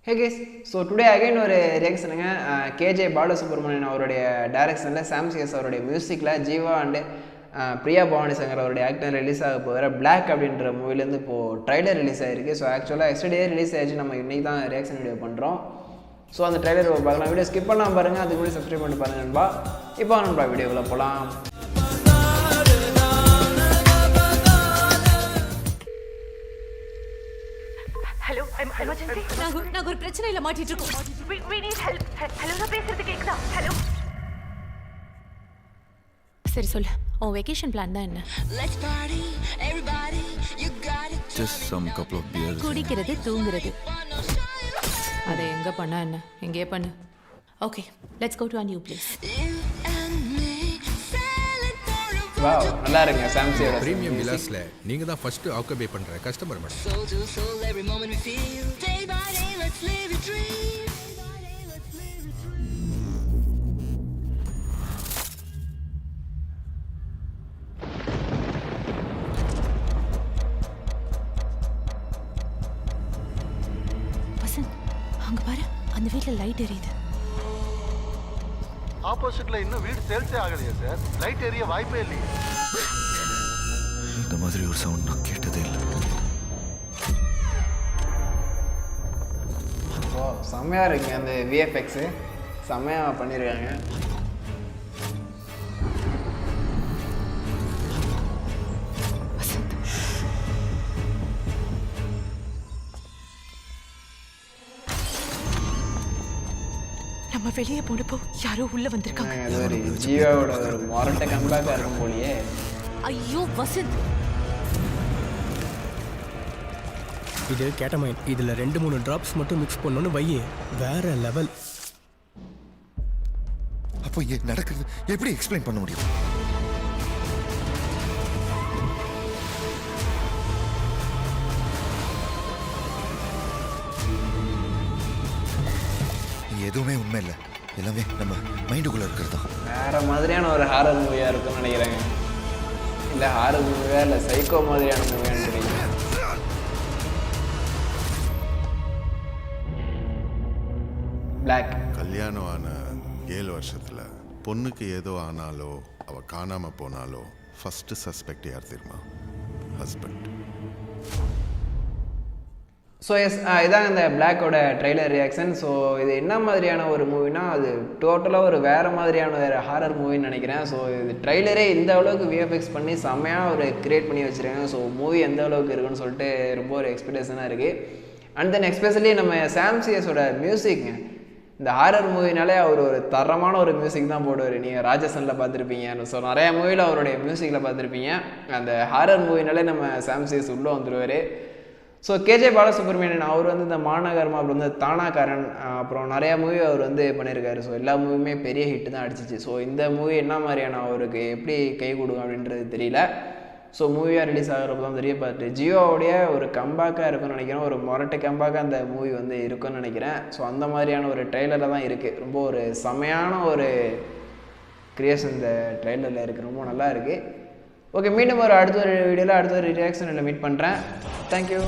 Hey guys, so today again ஒரு ரியாக்ஷனுங்க K J Balasubramanian அவருடைய டைரக்ஷனில் சாம் சிஎஸ் அவருடைய மியூசிக்கில் ஜீவா அண்டு பிரியா பவானி சங்கர் அவருடைய ஆக்டர் ரிலீஸ் ஆக போகிற பிளாக் அப்படின்ற மூவிலேருந்து இப்போது ட்ரைலர் ரிலீஸ் ஆகிருக்கு. ஸோ ஆக்சுவலாக எஸ்டர்டே ரிலீஸ் ஆகிடுச்சு. நம்ம இன்றைக்கி தான் ரியாக்ஷன் வீடியோ பண்ணுறோம். ஸோ அந்த ட்ரைலர் பார்க்கலாம். வீடியோ ஸ்கிப் பண்ணாமல் பாருங்கள். அதுக்கு முன்னாடி சப்ஸ்கிரைப் பண்ணி பாருங்கள் நண்பா. இப்போ நண்பா வீடியோக்குள்ளே போகலாம். Hello, I'm emergency. நாங்க ஒரு பிரச்சனையில மாட்டிட்டு இருக்கோம். We need help. Hello, நான் பேசுறது கேக்குதா? Hello. சரி சொல்லு. உன் வெகேஷன் பிளான் தான் என்ன? Let's party, everybody. You got it. Just some couple of beers. குடிக்கிறது, தூங்குறது. அதை எங்க பண்ணா என்ன? எங்கேயே பண்ணு. Okay, let's go to a new place. Wow, நல்லா இருக்குங்க சாம் சிஎஸ். பிரீமியம் விலாஸ்ல நீங்க தான் ஃபர்ஸ்ட் ஆக்குபை பண்ற customer madam. Soul to soul, every moment we feel. Day by day, let's live a dream. Vasanth, அங்க பாரு, அந்த வீட்ல லைட் எரியுது. ஆப்போசிட்ல இன்னும் வீடு சேல்ஸே ஆகலையா சார்? லைட் எரிய வாய்ப்பே இல்லையே. இந்த மாதிரி ஒரு சவுண்ட் நான் கேட்டதே இல்லை. ஓ, செம்மையாக இருக்குங்க. அந்த விஎஃப்எக்ஸு செம்மையாக பண்ணியிருக்காங்க. நம்ம வெளியே போனப்போ யாரோ உள்ள வந்திருக்காங்க. அது ஒரு ஜீவாவோட ஒரு மொரட்ட கம்பேக்காக இருக்கும் போலியே. ஐயோ வசந்த், இது கேட்டமைன். இதில் 2-3 ட்ராப்ஸ் மட்டும் மிக்ஸ் பண்ணோன்னு வையே, வேற லெவல். அப்போ இங்கே நடக்கிறது எப்படி எக்ஸ்பிளைன் பண்ண முடியும்? எதுவுமே உண்மை இல்லை, எல்லாமே நம்ம மைண்டுக்குள்ளே இருக்கிறது தான். வேறு மாதிரியான ஒரு ஹாரர் மூவியாக இருக்குன்னு நினைக்கிறேங்க. இல்லை ஹாரர் மூவியா இல்லை சைக்கோ மாதிரியான மூவியான்னு தெரியல. பிளாக் கல்யாணம் ஆன 7 வருஷத்துல பொண்ணுக்கு ஏதோ ஆனாலோ அவ காணாம போனாலோ ஃபர்ஸ்ட் சஸ்பெக்ட் யார் தெரியுமா? ஹஸ்பண்ட். ஸோ எஸ், இதாங்க இந்த பிளாக்கோட ட்ரெய்லர் ரியாக்ஷன். ஸோ இது என்ன மாதிரியான ஒரு மூவினா, அது டோட்டலாக ஒரு வேறு மாதிரியான ஒரு ஹாரர் மூவின்னு நினைக்கிறேன். ஸோ இது ட்ரெய்லரே இந்த அளவுக்கு விஎஃப்எக்ஸ் பண்ணி செம்மையாக ஒரு கிரியேட் பண்ணி வச்சுருக்காங்க. ஸோ மூவி எந்த அளவுக்கு இருக்குன்னு சொல்லிட்டு ரொம்ப ஒரு எக்ஸ்பெக்டேஷனாக இருக்குது. அண்ட் தென் எஸ்பெஷலி நம்ம சாம் சிஎஸோட மியூசிக்ங்க, இந்த ஹாரர் மூவினாலே அவர் ஒரு தரமான ஒரு மியூசிக் தான் போடுவார். நீங்கள் ராஜசனில் பார்த்துருப்பீங்க. ஸோ நிறையா மூவியில் அவருடைய மியூசிக்கில் பார்த்துருப்பீங்க. அந்த ஹாரர் மூவினாலே நம்ம சாம் சிஎஸ் உள்ளே வந்துடுவார். ஸோ கேஜே பாலசுப்ரமணியன் அவர் வந்து இந்த மாநகரமா, அப்புறம் வந்து தானாக்காரன், அப்புறம் நிறையா மூவி அவர் வந்து பண்ணியிருக்காரு. ஸோ எல்லா மூவியுமே பெரிய ஹிட்டு தான் அடிச்சிச்சு. ஸோ இந்த மூவி என்ன மாதிரியான அவருக்கு எப்படி கை கொடுக்கும் அப்படின்றது தெரியல. ஸோ மூவியாக ரிலீஸ் ஆகிறப்ப தான் தெரிய பார்த்து ஜியோவுடைய ஒரு கம்பேக்காக இருக்குன்னு நினைக்கிறேன். ஒரு மொரட்டை கம்பேக்காக அந்த மூவி வந்து இருக்குன்னு நினைக்கிறேன். ஸோ அந்த மாதிரியான ஒரு ட்ரெய்லரில் தான் இருக்குது. ரொம்ப ஒரு செமையான ஒரு கிரியேஷன் இந்த ட்ரெய்லரில் இருக்குது. ரொம்ப நல்லா இருக்குது. ஓகே, மீண்டும் ஒரு அடுத்த ஒரு வீடியோவில் அடுத்த ஒரு ரியாக்ஷனில் மீட் பண்ணுறேன். தேங்க்யூ.